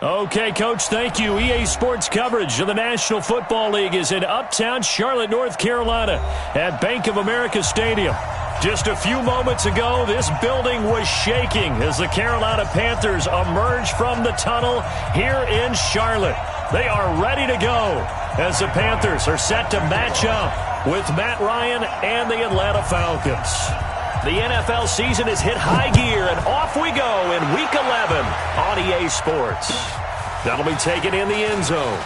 Okay, Coach, thank you. EA Sports coverage of the National Football League is in uptown Charlotte, North Carolina at Bank of America Stadium. Just a few moments ago, this building was shaking as the Carolina Panthers emerged from the tunnel here in Charlotte. They are ready to go as the Panthers are set to match up with Matt Ryan and the Atlanta Falcons. The NFL season has hit high gear, and off we go in Week 11 on EA Sports. That'll be taken in the end zone.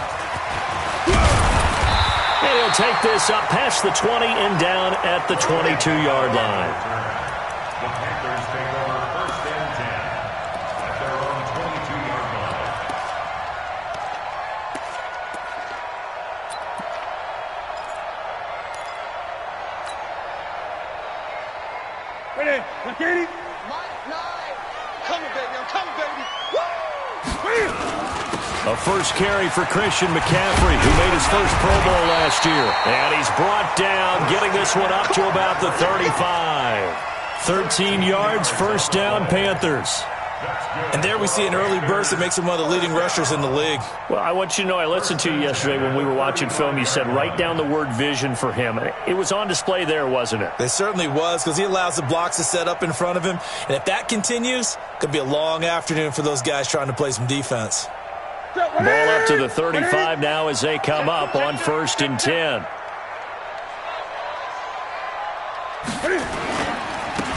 And he'll take this up past the 20 and down at the 22-yard line. The Panthers take over 1st and 10 at their own 22-yard line. Ready, McKinney. Mike Knight. Coming, baby. I'm coming, baby. A first carry for Christian McCaffrey, who made his first Pro Bowl last year. And he's brought down, getting this one up to about the 35. 13 yards, first down, Panthers. And there we see an early burst that makes him one of the leading rushers in the league. Well, I want you to know, I listened to you yesterday when we were watching film. You said write down the word vision for him. It was on display there, wasn't it? It certainly was, because he allows the blocks to set up in front of him. And if that continues, it could be a long afternoon for those guys trying to play some defense. Ball up to the 35 now as they come up on 1st and 10.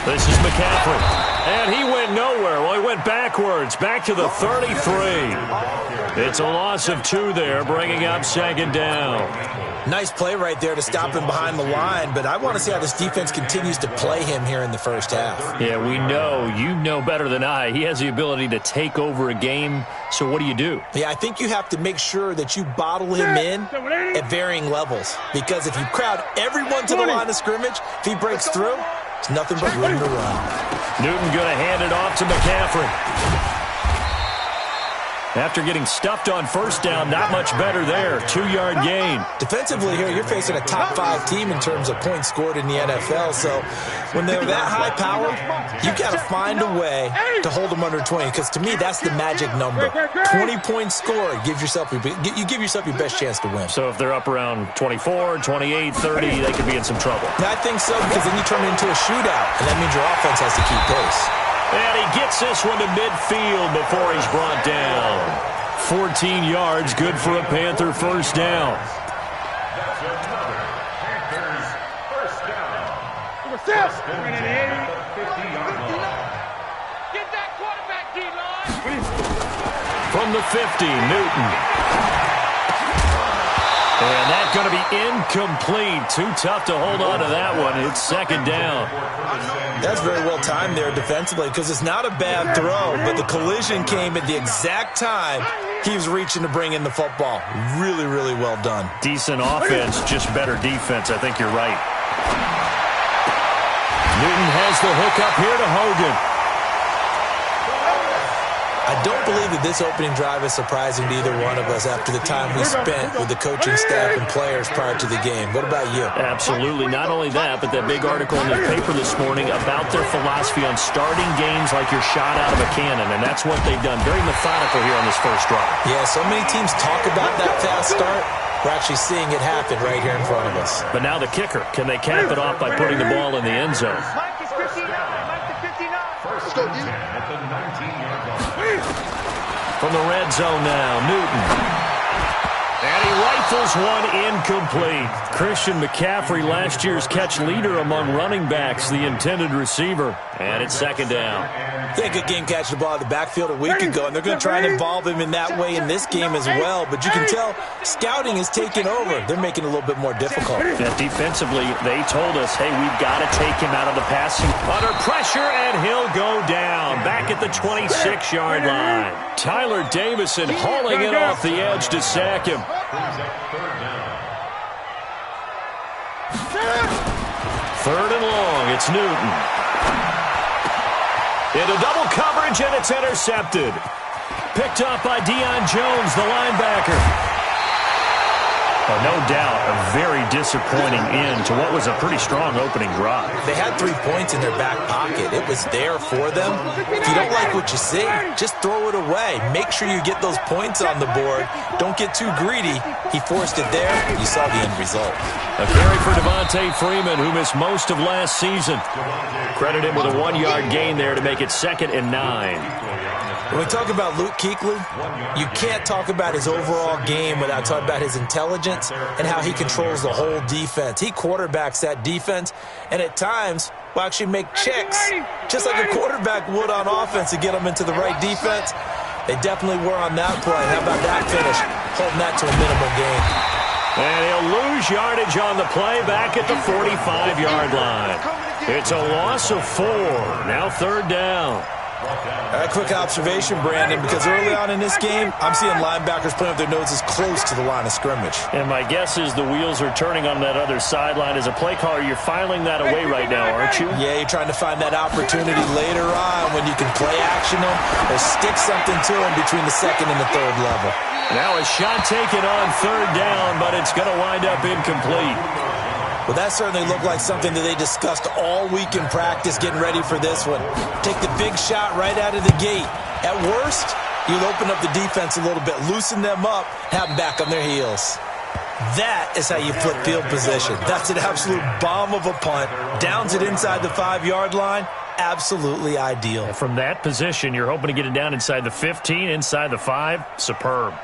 This is McCaffrey. And he went nowhere. Well, he went backwards, back to the 33. It's a loss of 2 there, bringing up 2nd down. Nice play right there to stop him behind the line, but I want to see how this defense continues to play him here in the first half. Yeah, we know. You know better than I. He has the ability to take over a game, so what do? Yeah, I think you have to make sure that you bottle him in at varying levels, because if you crowd everyone to the line of scrimmage, if he breaks through, it's nothing but room to run. Newton going to hand it off to McCaffrey. After getting stuffed on 1st down, not much better there. 2-yard gain. Defensively here, you're facing a top 5 team in terms of points scored in the NFL. So when they're that high powered, you've got to find a way to hold them under 20. Because to me, that's the magic number. 20 points scored gives yourself you give yourself your best chance to win. So if they're up around 24, 28, 30, they could be in some trouble. I think so, because then you turn it into a shootout, and that means your offense has to keep pace. And he gets this one to midfield before he's brought down. 14 yards, good for a Panther first down. That's another Panthers first down. First and 10 at the 50-yard line. Get that quarterback, D-line. From the 50, Newton. And that's going to be incomplete. Too tough to hold on to that one. It's 2nd down. That's very well timed there defensively, because it's not a bad throw, but the collision came at the exact time he was reaching to bring in the football. Really, really well done. Decent offense, just better defense. I think you're right. Newton has the hook up here to Hogan. I don't believe that this opening drive is surprising to either one of us after the time we spent with the coaching staff and players prior to the game. What about you? Absolutely. Not only that, but that big article in the paper this morning about their philosophy on starting games like you're shot out of a cannon, and that's what they've done. Very methodical here on this first drive. Yeah, so many teams talk about that fast start. We're actually seeing it happen right here in front of us. But now the kicker. Can they cap it off by putting the ball in the end zone? Mike is 59. Mike is 59. First and 10 at the 19-yard line. From the red zone now, Newton. And he rifles one incomplete. Christian McCaffrey, last year's catch leader among running backs, the intended receiver. And it's 2nd down. He had a good game catching the ball in the backfield a week ago, and they're going to try and involve him in that way in this game as well. But you can tell scouting is taking over. They're making it a little bit more difficult. Yeah, defensively, they told us, hey, we've got to take him out of the passing. Under pressure, and he'll go down. Back at the 26-yard line. Tyler Davison hauling it off the edge to sack him. Third and long, it's Newton. Into double coverage, and it's intercepted. Picked up by Deion Jones, the linebacker. Oh, no doubt, a very disappointing end to what was a pretty strong opening drive. They had 3 points in their back pocket. It was there for them. If you don't like what you see, just throw it away. Make sure you get those points on the board. Don't get too greedy. He forced it there. You saw the end result. A carry for Devontae Freeman, who missed most of last season. Credit him with a 1-yard gain there to make it 2nd and 9. When we talk about Luke Kuechly, you can't talk about his overall game without talking about his intelligence and how he controls the whole defense. He quarterbacks that defense, and at times will actually make checks, just like a quarterback would on offense to get them into the right defense. They definitely were on that play. How about that finish? Holding that to a minimal gain. And he'll lose yardage on the play back at the 45-yard line. It's a loss of 4. Now 3rd down. A quick observation, Brandon, because early on in this game, I'm seeing linebackers playing with their noses close to the line of scrimmage. And my guess is the wheels are turning on that other sideline. As a play caller, you're filing that away right now, aren't you? Yeah, you're trying to find that opportunity later on when you can play action them or stick something to them between the 2nd and the 3rd level. Now a shot taken on 3rd down, but it's going to wind up incomplete. Well, that certainly looked like something that they discussed all week in practice getting ready for this one. Take the big shot right out of the gate. At worst, you'll open up the defense a little bit, loosen them up, have them back on their heels. That is how you flip field position. That's an absolute bomb of a punt. Downs it inside the 5-yard line. Absolutely ideal. From that position, you're hoping to get it down inside the 15, inside the 5. Superb.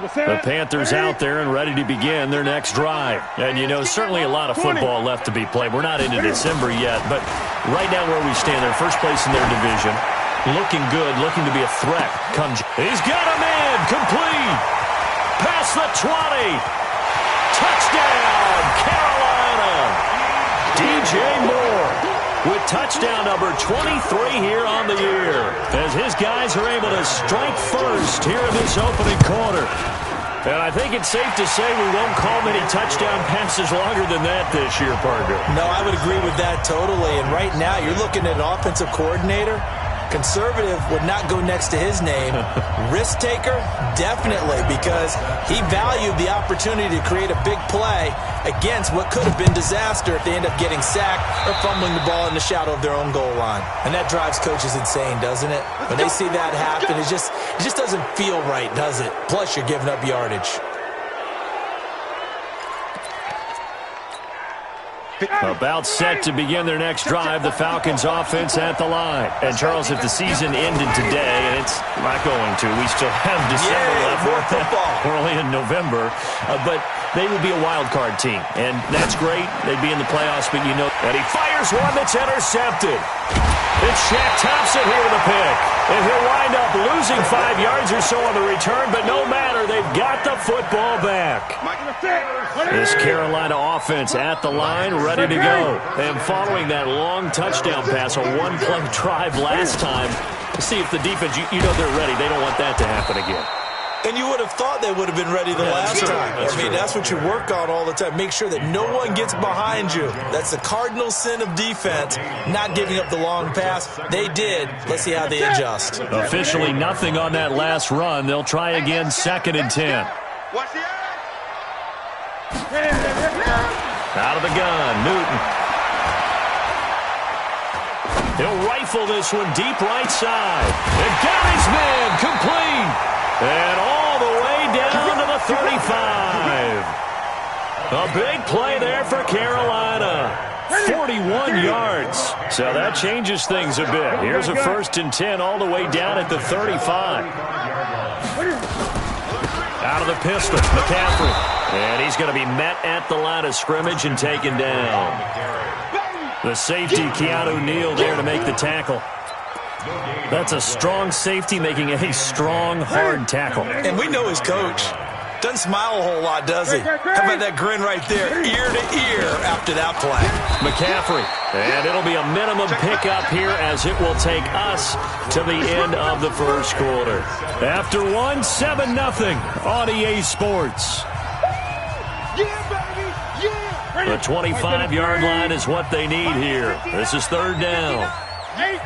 The Panthers out there and ready to begin their next drive. And, you know, certainly a lot of football left to be played. We're not into December yet, but right now where we stand, they're first place in their division. Looking good, looking to be a threat. He's got a man, complete. Past the 20. Touchdown, Carolina. DJ Moore with touchdown number 23 here on the year, as his guys are able to strike first here in this opening quarter. And I think it's safe to say we won't call many touchdown passes longer than that this year, partner. No, I would agree with that totally. And right now, you're looking at an offensive coordinator. Conservative would not go next to his name. Risk taker, definitely, because he valued the opportunity to create a big play against what could have been disaster if they end up getting sacked or fumbling the ball in the shadow of their own goal line. And that drives coaches insane, doesn't it? When they see that happen, it just doesn't feel right, does it? Plus, you're giving up yardage. About set to begin their next drive, the Falcons offense at the line. And, Charles, if the season ended today, and it's not going to, we still have December left. More football. We're only in November. But they would be a wild card team. And that's great. They'd be in the playoffs, but you know. And he fires one that's intercepted. It's Shaq Thompson here with a pick. And he'll wind up losing 5 yards or so on the return, but no matter, they've got the football back. This Carolina offense at the line, ready to go. And following that long touchdown pass, a one-play drive last time, to see if the defense, you know they're ready. They don't want that to happen again. And you would have thought they would have been ready the last time. I mean, that's what you work on all the time. Make sure that no one gets behind you. That's the cardinal sin of defense, not giving up the long pass. They did. Let's see how they adjust. Officially nothing on that last run. They'll try again, 2nd and 10. Out of the gun, Newton. He'll rifle this one deep right side. And got his man, complete. And all the way down to the 35. A big play there for Carolina. 41 yards. So that changes things a bit. Here's a 1st and 10 all the way down at the 35. Out of the pistol, McCaffrey. And he's going to be met at the line of scrimmage and taken down. The safety, Keanu Neal, there to make the tackle. That's a strong safety making a strong, hard tackle. And we know his coach. Doesn't smile a whole lot, does he? How about that grin right there, ear to ear after that play? McCaffrey. And it'll be a minimum pickup here as it will take us to the end of the first quarter. After 7-0 on EA Sports. The 25-yard line is what they need here. This is 3rd down. Eight.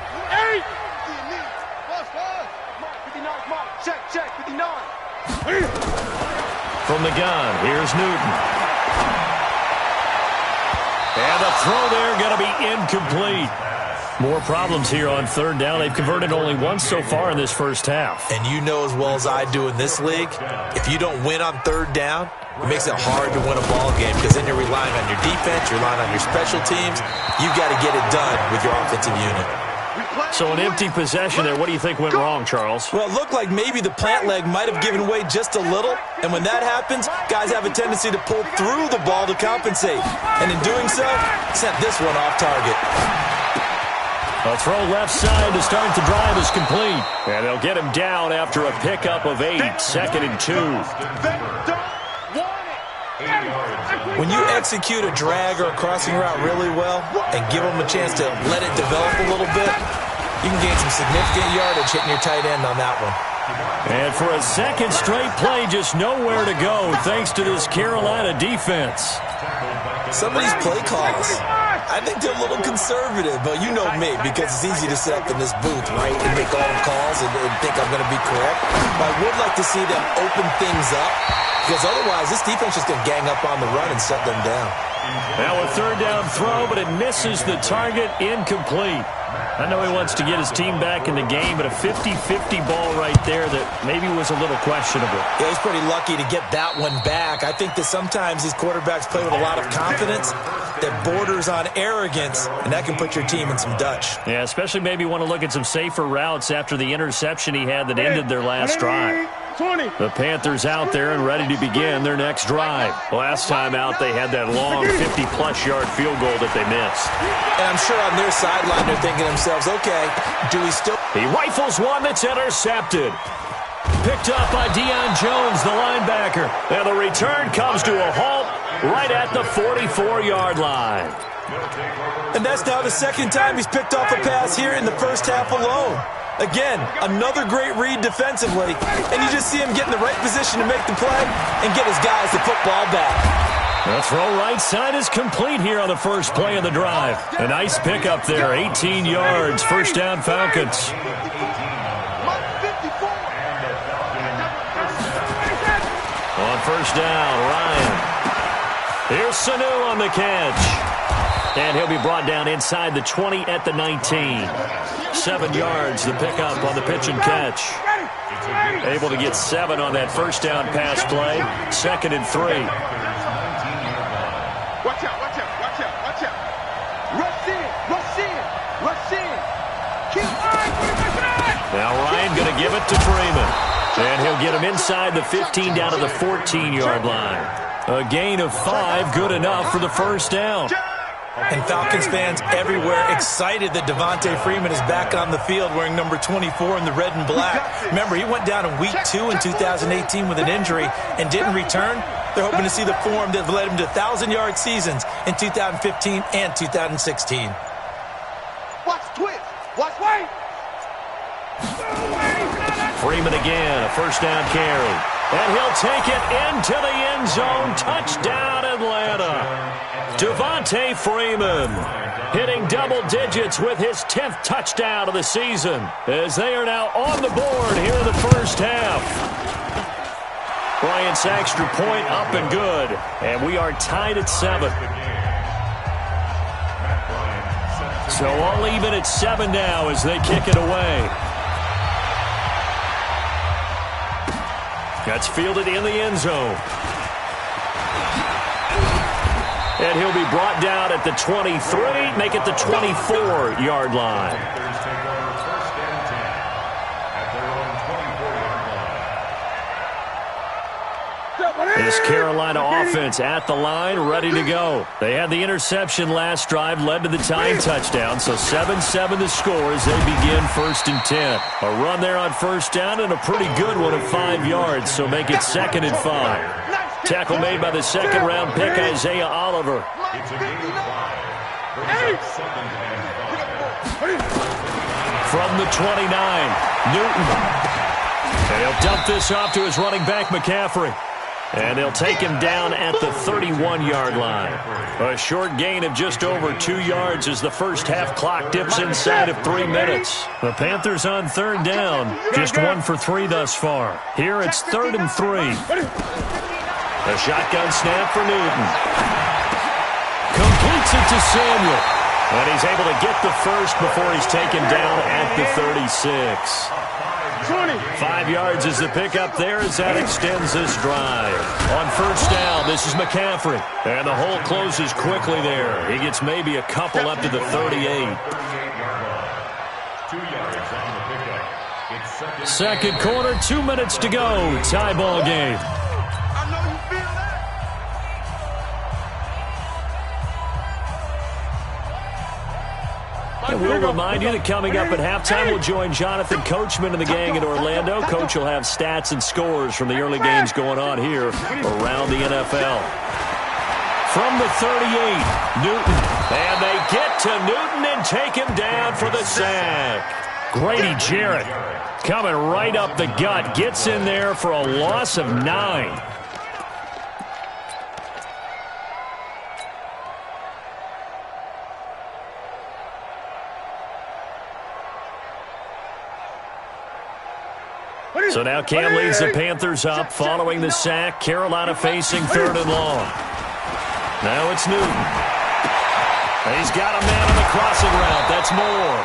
Mike, 59's Mike. Check, 59. From the gun, here's Newton. And the throw there going to be incomplete. More problems here on third down. They've converted only once so far in this first half. And you know as well as I do in this league, if you don't win on third down, it makes it hard to win a ball game because then you're relying on your defense, you're relying on your special teams. You've got to get it done with your offensive unit. So an empty possession there. What do you think went wrong, Charles? Well, it looked like maybe the plant leg might have given way just a little. And when that happens, guys have a tendency to pull through the ball to compensate. And in doing so, sent this one off target. A throw left side to start the drive is complete. And they'll get him down after a pickup of 8, 2nd and 2. When you execute a drag or a crossing route really well and give them a chance to let it develop a little bit, you can gain some significant yardage hitting your tight end on that one. And for a second straight play, just nowhere to go thanks to this Carolina defense. Some of these play calls, I think they're a little conservative, but you know me, because it's easy to sit up in this booth, right, and make all the calls and think I'm going to be correct. But I would like to see them open things up, because otherwise this defense is going to gang up on the run and set them down. Now a third down throw, but it misses the target, incomplete. I know he wants to get his team back in the game, but a 50-50 ball right there that maybe was a little questionable. Yeah, he's pretty lucky to get that one back. I think that sometimes these quarterbacks play with a lot of confidence that borders on arrogance, and that can put your team in some Dutch. Yeah, especially maybe want to look at some safer routes after the interception he had that ended their last drive. 20. The Panthers out there and ready to begin their next drive. Last time out, they had that long 50-plus yard field goal that they missed. And I'm sure on their sideline they're thinking to themselves, okay, do we still... He rifles one that's intercepted. Picked up by Deion Jones, the linebacker. And the return comes to a halt right at the 44-yard line. And that's now the second time he's picked off a pass here in the first half alone. Again, another great read defensively, and you just see him get in the right position to make the play and get his guys the football back. The throw right side is complete here on the first play of the drive. A nice pickup there, 18 yards, first down Falcons. On first down, Ryan. Here's Sanu on the catch. And he'll be brought down inside the 20 at the 19. 7 yards, the pickup on the pitch and catch. Able to get 7 on that first down pass play. 2nd and 3. Watch out. Rush in. Now Ryan going to give it to Freeman. And he'll get him inside the 15 down to the 14-yard line. A gain of 5, good enough for the first down. And Falcons fans everywhere excited that Devontae Freeman is back on the field wearing number 24 in the red and black. Remember, he went down in week 2 in 2018 with an injury and didn't return. They're hoping to see the form that led him to 1,000-yard seasons in 2015 and 2016. Watch twist. Watch wait. Freeman again, a first down carry. And he'll take it into the end zone. Touchdown, Atlanta. Devontae Freeman hitting double digits with his 10th touchdown of the season as they are now on the board here in the first half. Brian Saxter point up and good, and we are tied at 7. So all even at 7 now as they kick it away. That's fielded in the end zone. And he'll be brought down at the 23, make it the 24-yard line. This Carolina offense at the line, ready to go. They had the interception last drive, led to the tying touchdown, so 7-7 the score as they begin 1st and 10. A run there on first down and a pretty good one of 5 yards, so make it 2nd and 5. Tackle made by the second-round pick, Isaiah Oliver. From the 29, Newton. And he'll dump this off to his running back, McCaffrey. And they'll take him down at the 31-yard line. A short gain of just over 2 yards as the first half clock dips inside of 3 minutes. The Panthers on third down, just 1 for 3 thus far. Here it's 3rd and 3. A shotgun snap for Newton. Completes it to Samuel. And he's able to get the first before he's taken down at the 36. 5 yards is the pickup there as that extends this drive. On first down, this is McCaffrey. And the hole closes quickly there. He gets maybe a couple up to the 38. Second quarter, 2 minutes to go. Tie ball game. And we'll remind you that coming up at halftime, we'll join Jonathan Coachman and the gang in Orlando. Coach will have stats and scores from the early games going on here around the NFL. From the 38, Newton. And they get to Newton and take him down for the sack. Grady Jarrett coming right up the gut. Gets in there for a loss of 9. So now Cam leads the Panthers up following the sack. Carolina facing 3rd and long. Now it's Newton. He's got a man on the crossing route. That's Moore.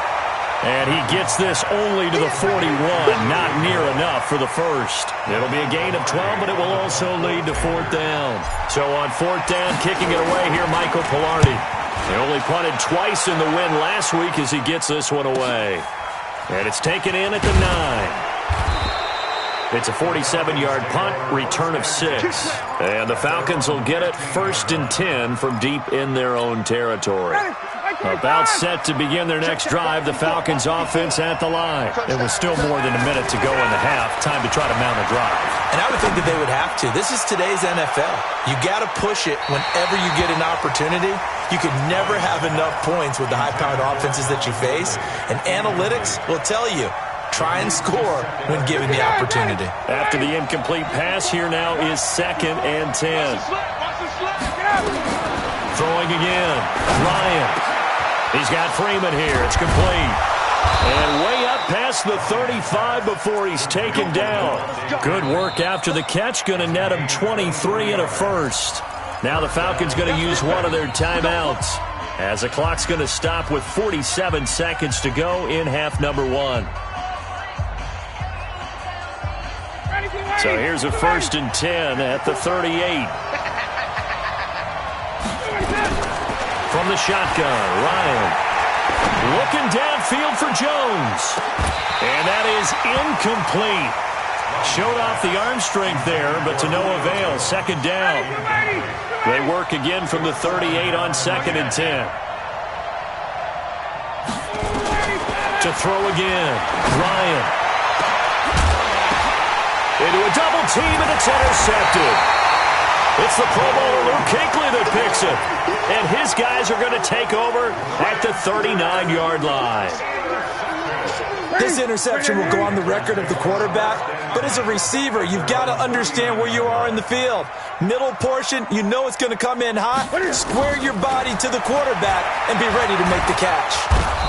And he gets this only to the 41. Not near enough for the first. It'll be a gain of 12, but it will also lead to 4th down. So on 4th down, kicking it away here, Michael Pilardi. He only punted twice in the win last week as he gets this one away. And it's taken in at the 9. It's a 47-yard punt, return of 6. And the Falcons will get it 1st and 10 from deep in their own territory. About set to begin their next drive, the Falcons offense at the line. It was still more than a minute to go in the half. Time to try to mount a drive. And I would think that they would have to. This is today's NFL. You got to push it whenever you get an opportunity. You can never have enough points with the high-powered offenses that you face. And analytics will tell you, try and score when given the opportunity. After the incomplete pass, here now is 2nd and 10. Throwing again. Ryan. He's got Freeman here. It's complete. And way up past the 35 before he's taken down. Good work after the catch. Going to net him 23 and a first. Now the Falcons going to use one of their timeouts, as the clock's going to stop with 47 seconds to go in half number 1. So here's a 1st and 10 at the 38. From the shotgun, Ryan. Looking downfield for Jones. And that is incomplete. Showed off the arm strength there, but to no avail. 2nd down. They work again from the 38 on 2nd and 10. To throw again, Ryan. Into a double team, and it's intercepted. It's the Pro Bowler Luke Kuechly that picks it. And his guys are going to take over at the 39-yard line. This interception will go on the record of the quarterback, but as a receiver, you've got to understand where you are in the field. Middle portion, you know it's going to come in hot. Square your body to the quarterback and be ready to make the catch.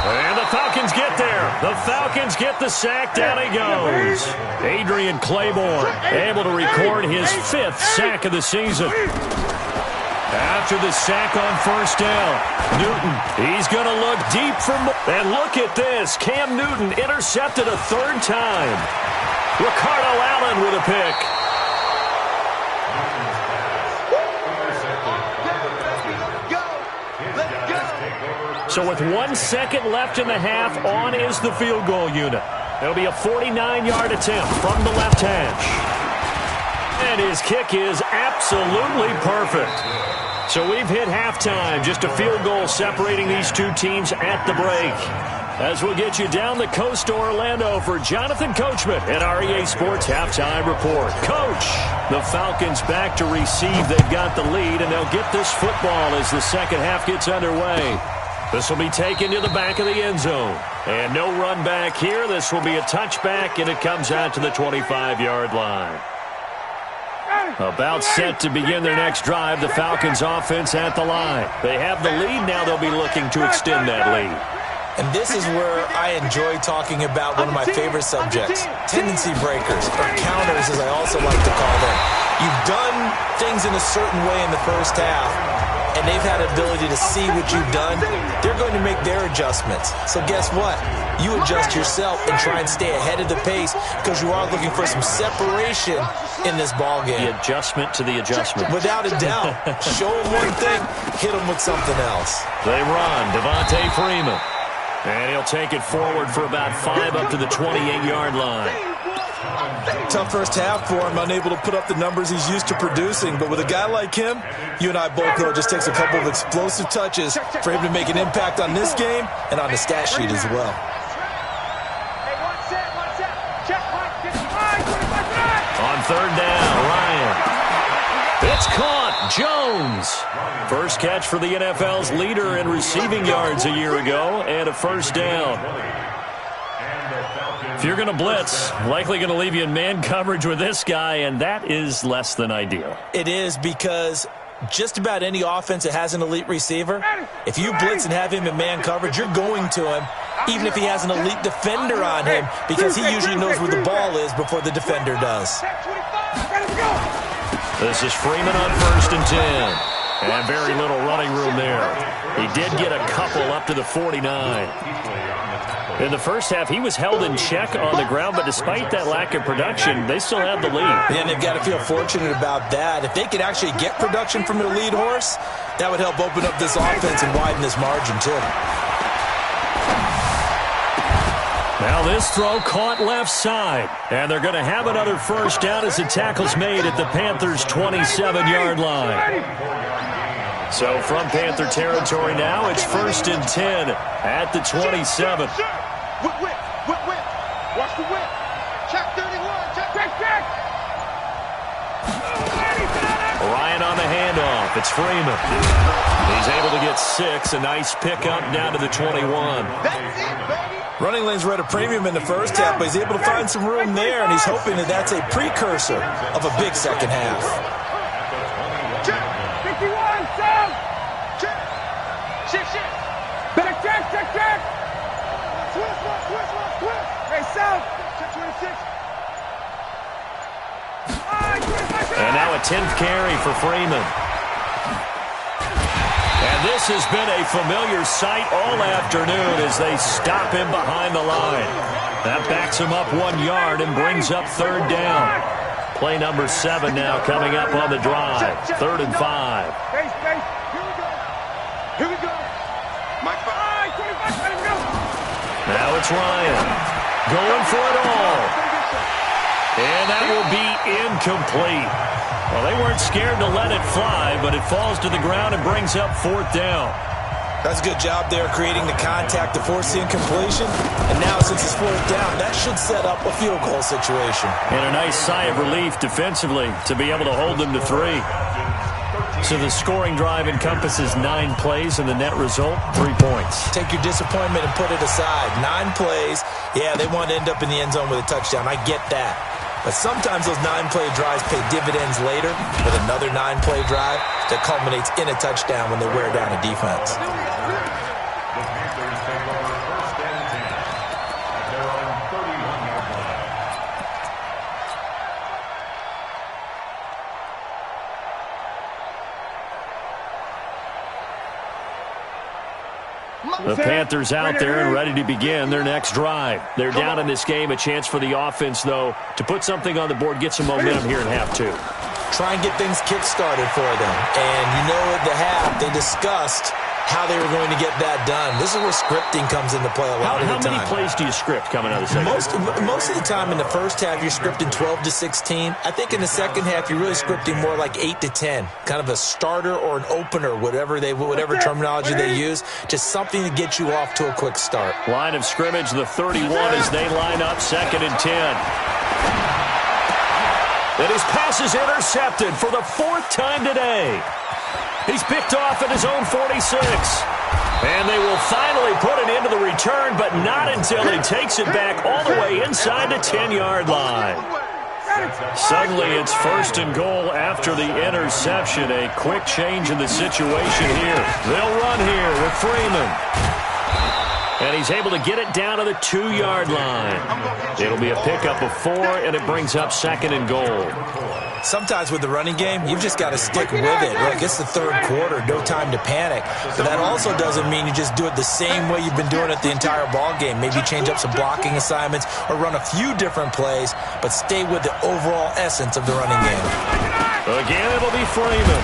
And the Falcons get there. The Falcons get the sack. Down he goes. Adrian Claiborne able to record his 5th sack of the season. After the sack on 1st down, Newton, he's going to look deep for more. And look at this. Cam Newton intercepted a 3rd time. Ricardo Allen with a pick. So with 1 second left in the half, on is the field goal unit. It'll be a 49-yard attempt from the left hash. And his kick is absolutely perfect. So we've hit halftime. Just a field goal separating these two teams at the break. As we'll get you down the coast to Orlando for Jonathan Coachman at our EA Sports Halftime Report. Coach, the Falcons back to receive. They've got the lead, and they'll get this football as the second half gets underway. This will be taken to the back of the end zone. And no run back here. This will be a touchback, and it comes out to the 25-yard line. About set to begin their next drive, the Falcons offense at the line. They have the lead. Now they'll be looking to extend that lead. And this is where I enjoy talking about one of my favorite subjects, tendency breakers, or counters as I also like to call them. You've done things in a certain way in the first half, and they've had ability to see what you've done. They're going to make their adjustments. So guess what? You adjust yourself and try and stay ahead of the pace because you are looking for some separation in this ball game. The adjustment to the adjustment. Without a doubt. Show them one thing, hit them with something else. They run. Devontae Freeman. And he'll take it forward for about 5 up to the 28-yard line. Tough first half for him, unable to put up the numbers he's used to producing. But with a guy like him, you and I both know it just takes a couple of explosive touches for him to make an impact on this game and on the stat sheet as well. On third down, Ryan. It's caught. Jones. First catch for the NFL's leader in receiving yards a year ago, and a first down. If you're going to blitz, likely going to leave you in man coverage with this guy, and that is less than ideal. It is, because just about any offense that has an elite receiver, if you blitz and have him in man coverage, you're going to him, even if he has an elite defender on him, because he usually knows where the ball is before the defender does. This is Freeman on 1st and 10. And very little running room there. He did get a couple up to the 49. In the first half, he was held in check on the ground, but despite that lack of production, they still have the lead. And they've got to feel fortunate about that. If they could actually get production from their lead horse, that would help open up this offense and widen this margin, too. Now this throw caught left side. And they're going to have another first down as the tackle's made at the Panthers' 27-yard line. So from Panther territory now, it's 1st and 10 at the 27. Whip. Watch the whip. Check 31. Check. Ryan on the handoff. It's Freeman. He's able to get 6. A nice pickup down to the 21. That's it, baby. Running lanes were at a premium in the first half, but he's able to find some room there, and he's hoping that that's a precursor of a big second half. Check. 51, south. Check. Shift. Better check. Twist. Hey, south. Check 26. And now a 10th carry for Freeman. And this has been a familiar sight all afternoon as they stop him behind the line. That backs him up 1 yard and brings up 3rd down. Play number 7 now coming up on the drive. 3rd and 5. Base. Here we go. Mike 5. 25, let him go. Now it's Ryan going for it all. And that will be incomplete. Well, they weren't scared to let it fly, but it falls to the ground and brings up 4th down. That's a good job there creating the contact to force the incompletion. And now since it's 4th down, that should set up a field goal situation. And a nice sigh of relief defensively to be able to hold them to 3. So the scoring drive encompasses 9 plays, and the net result, 3 points. Take your disappointment and put it aside. 9 plays. Yeah, they want to end up in the end zone with a touchdown. I get that. But sometimes those 9-play drives pay dividends later with another 9-play drive that culminates in a touchdown when they wear down a defense. The Panthers take over 1st and 10 at their own 31-yard line. The Panthers out there and ready to begin their next drive. They're down in this game. A chance for the offense, though, to put something on the board, get some momentum here in half 2. Try and get things kick-started for them. And you know at the half, they discussed how they were going to get that done. This is where scripting comes into play a lot of the time. How many plays do you script coming out of the second half? Most of the time in the first half, you're scripting 12 to 16. I think in the second half, you're really scripting more like 8 to 10. Kind of a starter or an opener, whatever terminology they use. Just something to get you off to a quick start. Line of scrimmage, the 31 as they line up 2nd and 10. And his pass is intercepted for the 4th time today. He's picked off at his own 46. And they will finally put an end to the return, but not until he takes it back all the way inside the 10-yard line. Suddenly it's 1st and goal after the interception. A quick change in the situation here. They'll run here with Freeman. And he's able to get it down to the 2-yard line. It'll be a pickup of 4, and it brings up 2nd and goal. Sometimes with the running game, you've just got to stick with it. Look, it's the 3rd quarter, no time to panic. But that also doesn't mean you just do it the same way you've been doing it the entire ball game. Maybe change up some blocking assignments or run a few different plays, but stay with the overall essence of the running game. Again, it'll be Freeman.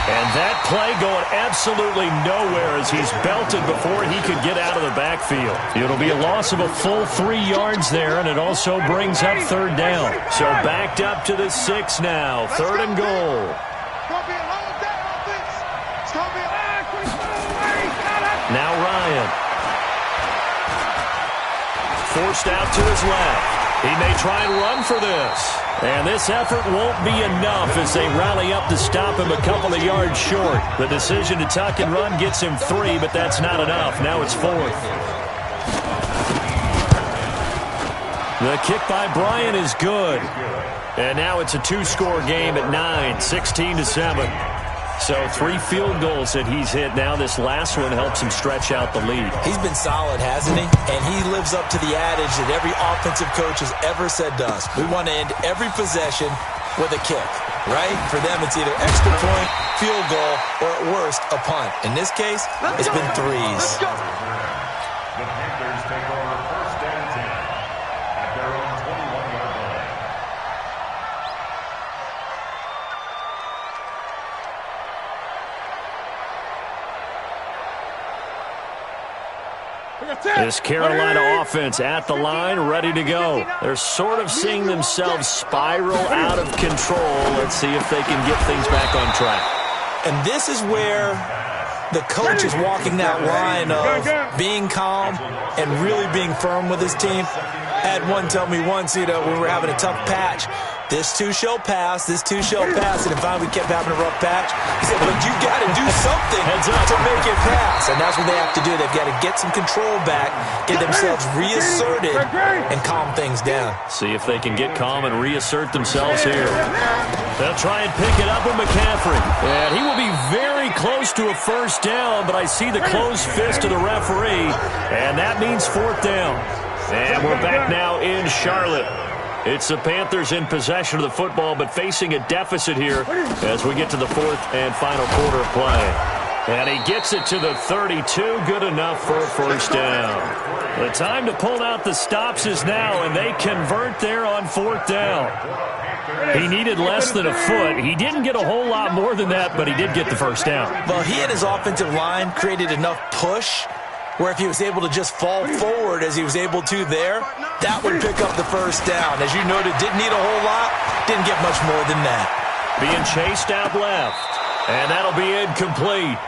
And that play going absolutely nowhere as he's belted before he could get out of the backfield. It'll be a loss of a full 3 yards there, and it also brings up 3rd down. So backed up to the 6 now. 3rd and goal. Now Ryan. Forced out to his left. He may try and run for this. And this effort won't be enough as they rally up to stop him a couple of yards short. The decision to tuck and run gets him 3, but that's not enough. Now it's 4th. The kick by Bryant is good. And now it's a 2-score game at 9, 16-7. So 3 field goals that he's hit. Now this last one helps him stretch out the lead. He's been solid, hasn't he? And he lives up to the adage that every offensive coach has ever said to us. We want to end every possession with a kick, right? For them, it's either extra point, field goal, or at worst, a punt. In this case, it's been 3s. The Panthers take over 1st and 10 at their own 21-yard line. This Carolina offense at the line, ready to go. They're sort of seeing themselves spiral out of control. Let's see if they can get things back on track. And this is where the coach is walking that line of being calm and really being firm with his team. I had one tell me once, when we were having a tough patch, this too shall pass, this too shall pass. And finally we kept having a rough patch. He said, but you got to do something to make it pass. And that's what they have to do. They've got to get some control back, get themselves reasserted, and calm things down. See if they can get calm and reassert themselves here. They'll try and pick it up with McCaffrey. And he will be very close to a 1st down, but I see the closed fist of the referee, and that means 4th down. And we're back now in Charlotte. It's the Panthers in possession of the football, but facing a deficit here as we get to the 4th and final quarter of play. And he gets it to the 32. Good enough for a 1st down. The time to pull out the stops is now, and they convert there on 4th down. He needed less than a foot. He didn't get a whole lot more than that, but he did get the 1st down. Well, he and his offensive line created enough push where if he was able to just fall forward as he was able to there, that would pick up the 1st down. As you noted, didn't need a whole lot, didn't get much more than that. Being chased out left, and that'll be incomplete.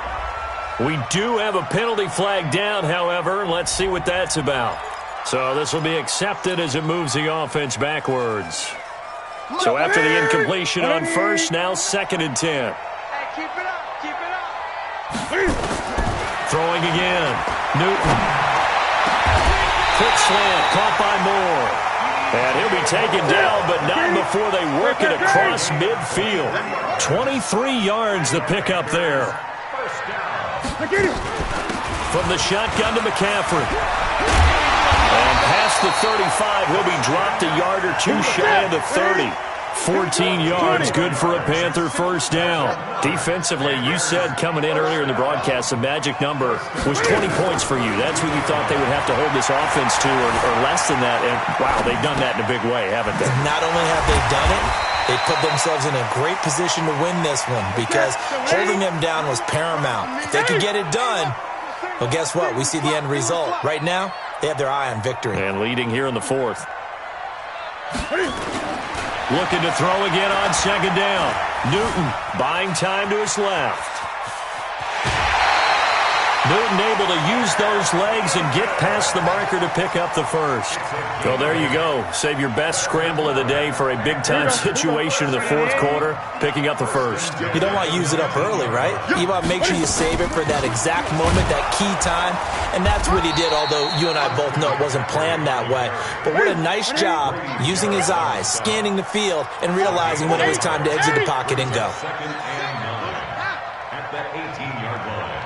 We do have a penalty flag down, however. Let's see what that's about. So this will be accepted as it moves the offense backwards. So after the incompletion on 1st, now 2nd and 10. Hey, keep it up, keep it up. Throwing again. Newton. Quick slant, caught by Moore. And he'll be taken down, but not before they work it across midfield. 23 yards the pickup there. From the shotgun to McCaffrey. And past the 35, he'll be dropped a yard or 2 shy of the 30. 14 yards, good for a Panther 1st down. Defensively, you said coming in earlier in the broadcast, the magic number was 20 points for you. That's what you thought they would have to hold this offense to, or less than that. And, wow, they've done that in a big way, haven't they? Not only have they done it, they put themselves in a great position to win this one because holding them down was paramount. If they could get it done, well, guess what? We see the end result. Right now, they have their eye on victory. And leading here in the 4th. Looking to throw again on 2nd down. Newton buying time to his left. Newton able to use those legs and get past the marker to pick up the first. Well, there you go. Save your best scramble of the day for a big-time situation in the fourth quarter, picking up the first. You don't want to use it up early, right? You want to make sure you save it for that exact moment, that key time, and that's what he did, although you and I both know it wasn't planned that way. But what a nice job using his eyes, scanning the field, and realizing when it was time to exit the pocket and go. Second and 9 at the 18-yard line.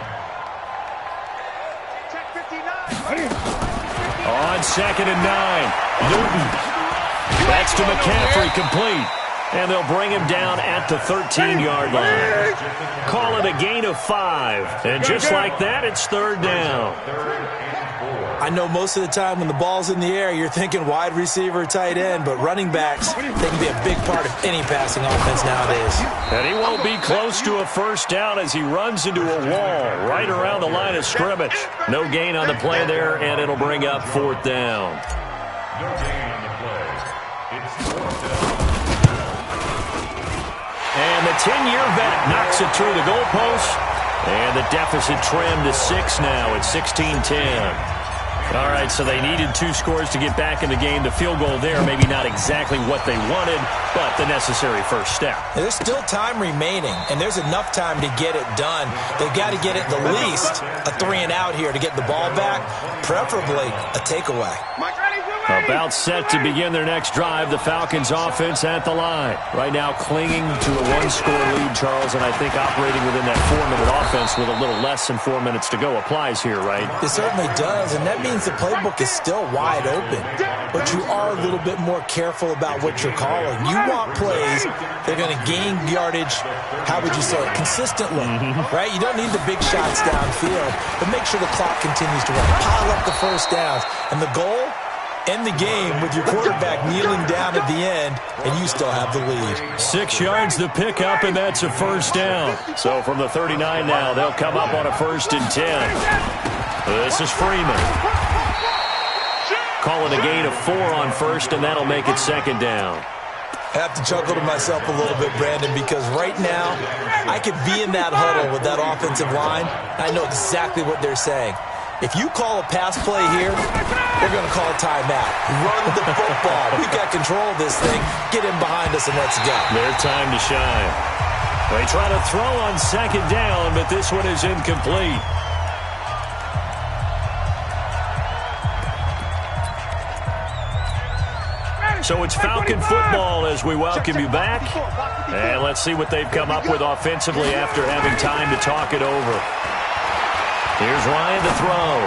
On 2nd and 9, Newton. That's to McCaffrey, complete. And they'll bring him down at the 13-yard line. Call it a gain of 5. And just like that, it's 3rd down. I know most of the time when the ball's in the air, you're thinking wide receiver, tight end, but running backs, they can be a big part of any passing offense nowadays. And he won't be close to a first down as he runs into a wall right around the line of scrimmage. No gain on the play there, and it'll bring up 4th down. No gain on the play. It's 4th down. And the 10-year vet knocks it through the goalpost. And the deficit trimmed to 6 now at 16-10. All right, so they needed 2 scores to get back in the game. The field goal there, maybe not exactly what they wanted, but the necessary first step. There's still time remaining, and there's enough time to get it done. They've got to get it the least a 3-and-out here to get the ball back, preferably a takeaway. About set to begin their next drive, the Falcons offense at the line. Right now clinging to a 1-score lead, Charles, and I think operating within that 4-minute offense with a little less than 4 minutes to go applies here, right? It certainly does, and that means the playbook is still wide open. But you are a little bit more careful about what you're calling. You want plays that are going to gain yardage, how would you say it, consistently, right? You don't need the big shots downfield, but make sure the clock continues to run. Pile up the first downs, and the goal? End the game with your quarterback kneeling down at the end, and you still have the lead. 6 yards to pick up, and that's a first down. So from the 39 now, they'll come up on a 1st and 10. This is Freeman. Calling a gain of 4 on 1st, and that'll make it 2nd down. I have to chuckle to myself a little bit, Brandon, because right now I could be in that huddle with that offensive line. I know exactly what they're saying. If you call a pass play here, they're going to call a timeout. Run the football. We've got control of this thing. Get in behind us and let's go. Their time to shine. They try to throw on 2nd down, but this one is incomplete. So it's Falcon football as we welcome you back. And let's see what they've come up with offensively after having time to talk it over. Here's Ryan to throw.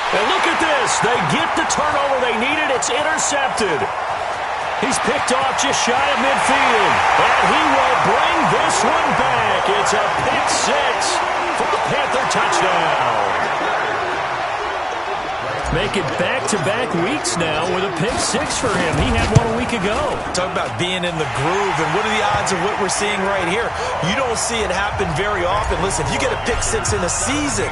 And look at this. They get the turnover they needed. It's intercepted. He's picked off just shy of midfield. And he will bring this one back. It's a pick 6 for the Panther touchdown. Make it back-to-back weeks now with a pick 6 for him. He had one a week ago. Talk about being in the groove, and what are the odds of what we're seeing right here? You don't see it happen very often. Listen, if you get a pick 6 in a season,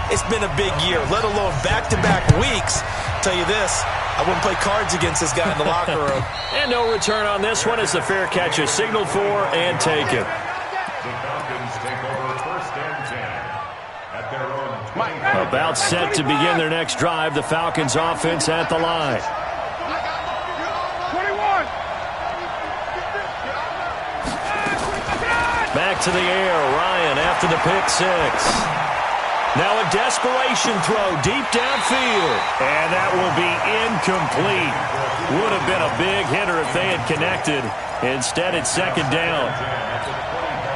it's been a big year, let alone back-to-back weeks. Tell you this, I wouldn't play cards against this guy in the locker room. And no return on this one as the fair catch is signaled for and taken. The Falcons take over 1st and 10 at their own 20. About set to begin their next drive, the Falcons offense at the line. 21. Back to the air, Ryan after the pick 6. Now a desperation throw deep downfield. And that will be incomplete. Would have been a big hitter if they had connected. Instead, it's 2nd down.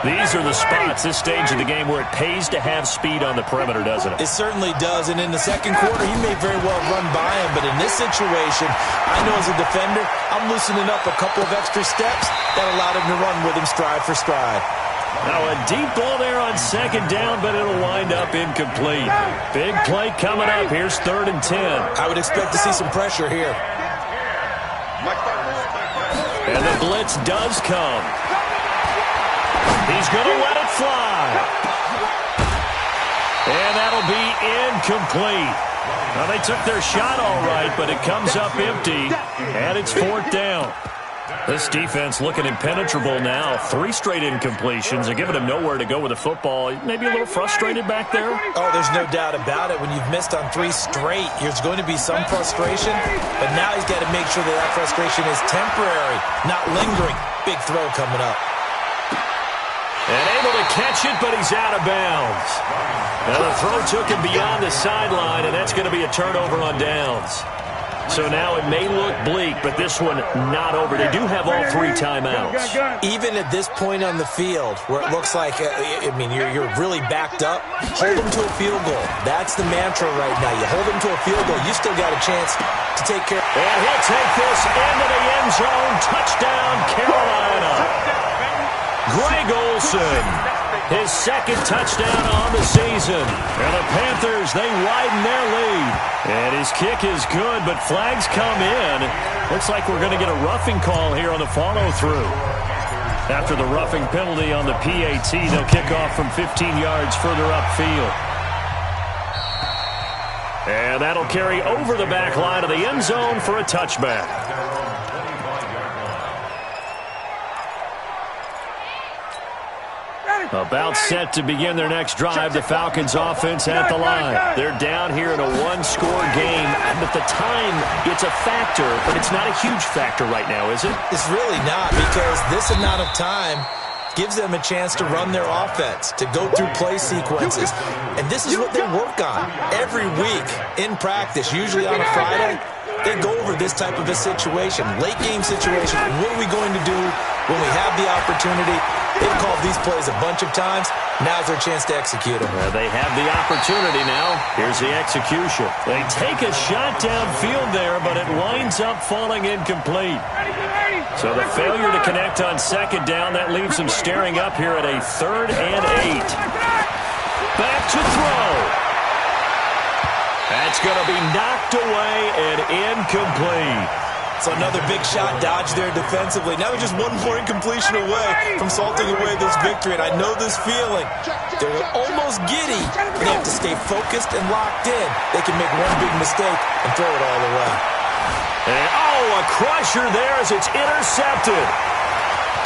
These are the spots, this stage of the game, where it pays to have speed on the perimeter, doesn't it? It certainly does, and in the second quarter, he may very well run by him, but in this situation, I know as a defender, I'm loosening up a couple of extra steps that allowed him to run with him stride for stride. Now a deep ball there on 2nd down, but it'll wind up incomplete. Big play coming up. Here's 3rd and 10. I would expect to see some pressure here. And the blitz does come. He's going to let it fly. And that'll be incomplete. Now, they took their shot all right, but it comes up empty, and it's 4th down. This defense looking impenetrable now. 3 straight incompletions and giving him nowhere to go with the football. Maybe a little frustrated back there. Oh, there's no doubt about it. When you've missed on 3 straight, there's going to be some frustration. But now he's got to make sure that frustration is temporary, not lingering. Big throw coming up. And able to catch it, but he's out of bounds. Now the throw took him beyond the sideline, and that's going to be a turnover on downs. So now it may look bleak, but this one not over. They do have all 3 timeouts. Even at this point on the field, where it looks like, you're really backed up, hold them to a field goal. That's the mantra right now. You hold them to a field goal, you still got a chance to take care. And he'll take this into the end zone. Touchdown, Carolina. Greg Olsen, his 2nd touchdown on the season. And the Panthers, they widen their lead. And his kick is good, but flags come in. Looks like we're going to get a roughing call here on the follow-through. After the roughing penalty on the PAT, they'll kick off from 15 yards further upfield. And that'll carry over the back line of the end zone for a touchback. About set to begin their next drive, the Falcons offense at the line. They're down here in a 1-score game. At the time, it's a factor, but it's not a huge factor right now, is it? It's really not, because this amount of time gives them a chance to run their offense, to go through play sequences. And this is what they work on every week in practice, usually on a Friday. They go over this type of a situation, late game situation. What are we going to do when we have the opportunity? They've called these plays a bunch of times. Now's their chance to execute them. They have the opportunity now. Here's the execution. They take a shot downfield there, but it winds up falling incomplete. So the failure to connect on 2nd down, that leaves them staring up here at a 3rd and 8. Back to throw. That's going to be knocked away and incomplete. So another big shot dodged there defensively. Now they're just one more incompletion away from salting away this victory. And I know this feeling. They're almost giddy. They have to stay focused and locked in. They can make one big mistake and throw it all away. And a crusher there as it's intercepted.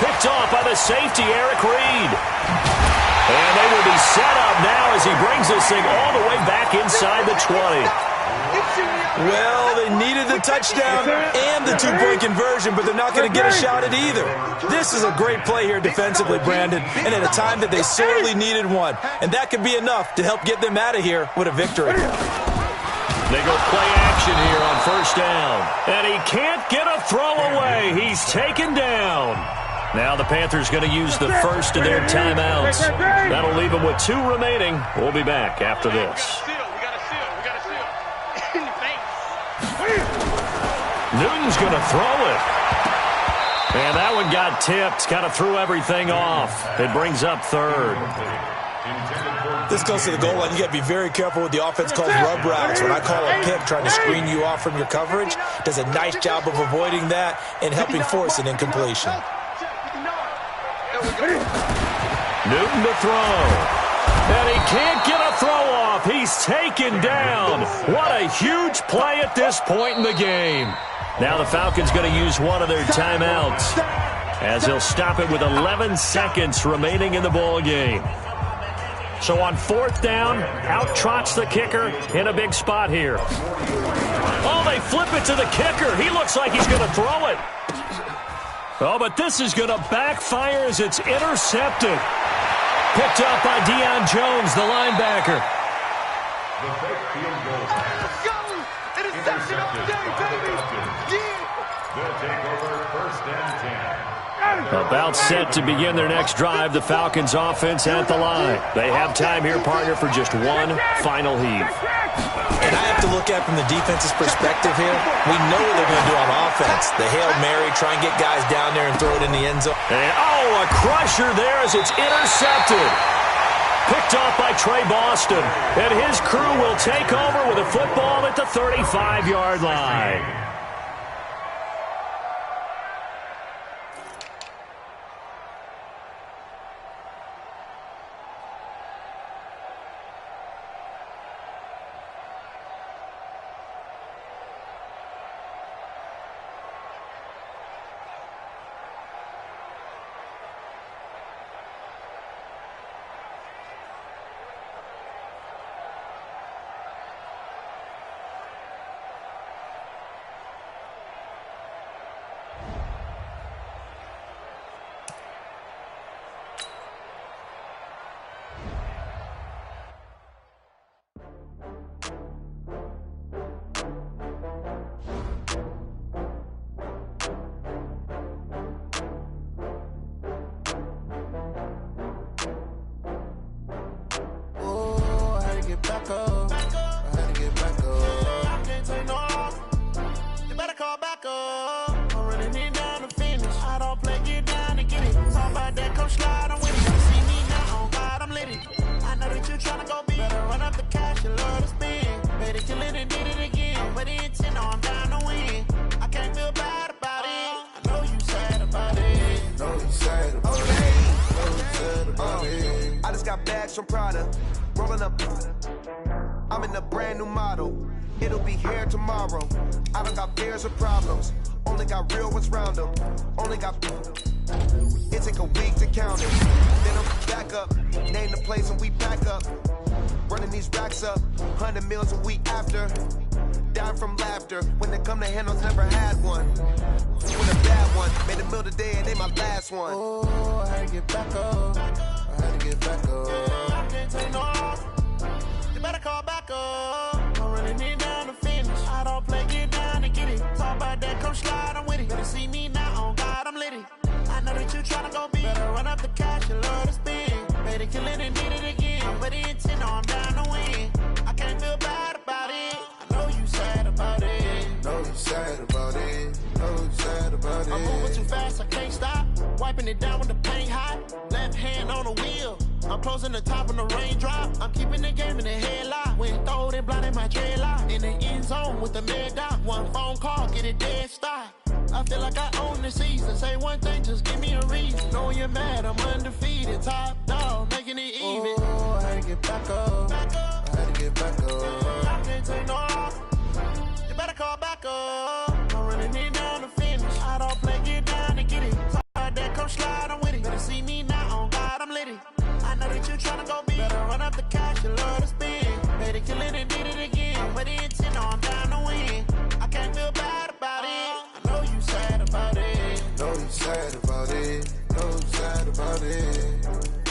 Picked off by the safety, Eric Reed. And they will be set up now as he brings this thing all the way back inside the 20. Well, they needed the touchdown and the 2-point conversion, but they're not going to get a shot at either. This is a great play here defensively, Brandon, and at a time that they sorely needed one. And that could be enough to help get them out of here with a victory. They go play action here on 1st down. And he can't get a throw away. He's taken down. Now the Panthers going to use the first of their timeouts. That'll leave them with 2 remaining. We'll be back after this. Newton's going to throw it. And that one got tipped. Kind of threw everything off. It brings up 3rd. This goes to the goal line. You got to be very careful with the offense called rub routes. When I call a pick, trying to screen you off from your coverage, does a nice job of avoiding that and helping force an incompletion. Newton to throw. And he can't get a throw off. He's taken down. What a huge play at this point in the game. Now the Falcons going to use one of their timeouts as he'll stop it with 11 seconds remaining in the ball game. So on 4th down, out trots the kicker in a big spot here. Oh, they flip it to the kicker. He looks like he's going to throw it. Oh, but this is going to backfire as it's intercepted. Picked up by Deion Jones, the linebacker. The fake field goal pass. Intercepted all day, baby. Yeah. They'll take over 1st and 10. About set to begin their next drive, the Falcons offense at the line. They have time here, partner, for just one final heave. And I have to look at from the defense's perspective here. We know what they're going to do on offense. The Hail Mary, try and get guys down there and throw it in the end zone. And, a crusher there as it's intercepted. Picked off by Trey Boston. And his crew will take over with a football at the 35-yard line. back up. I had to get back up. I can't take no loss. You better call back up. I'm running it down to finish. I don't play, get down to get it. Talk about that, come slide, I'm with it. You see me now, on God, I'm lit it. I know that you tryna go big. Better run up the cash, you love to spend. Better kill it and did it again. But the intent, no, I'm down to win. I can't feel bad about it. I know you sad about it. Know you sad about it. Know you sad about it. I just got bags from Prada, rolling up. I'm in a brand new model. It'll be here tomorrow. I don't got fears or problems. Only got real ones round them. Only got. It take a week to count it. Then I'm back up. Name the place and we pack up. Running these racks up. 100 meals a week after. Down from laughter. When they come to handles, never had one. With a bad one. Made a meal today and they my last one. Oh, I had to get back up. I had to get back up. I can't take no loss. You better call back up. I'm running it down to finish. I don't play, get down to get it. Talk about that, come slide, I'm with it. Better see me now, on God, I'm lit it. I know that you tryna go big. Better run up the cash, you love to spend. Better kill it and did it again. But the intent, no, I'm down to win. I can't feel bad about it. I know you sad about it. Know you sad about it. Know you sad about it. I'm moving too fast, I can't stop. Wiping it down with the paint hot. Left hand on the wheel. I'm closing the top when the raindrop. I'm keeping the game in the headlock. When throwed and blinded my dreadlock. In the end zone with the mad dot. One phone call, get it dead stop. I feel like I own the season. Say one thing, just give me a reason. Knowing you're mad, I'm undefeated. Top dog, making it even. Oh, I had to get back up. I had to get back up. I can't take no loss. You better call back up. I'm running it down to finish. I don't play, get down to get it. Talk about that, come slide, I'm with it. Better see me now, on God, I'm lit it. I know that you tryna go big. Better run up the cash, you love to spend. Better kill it and did it again. But the intent, no, I'm down to win. I can't feel bad about it. I know you sad about it. Know you sad about it. Know you sad about it.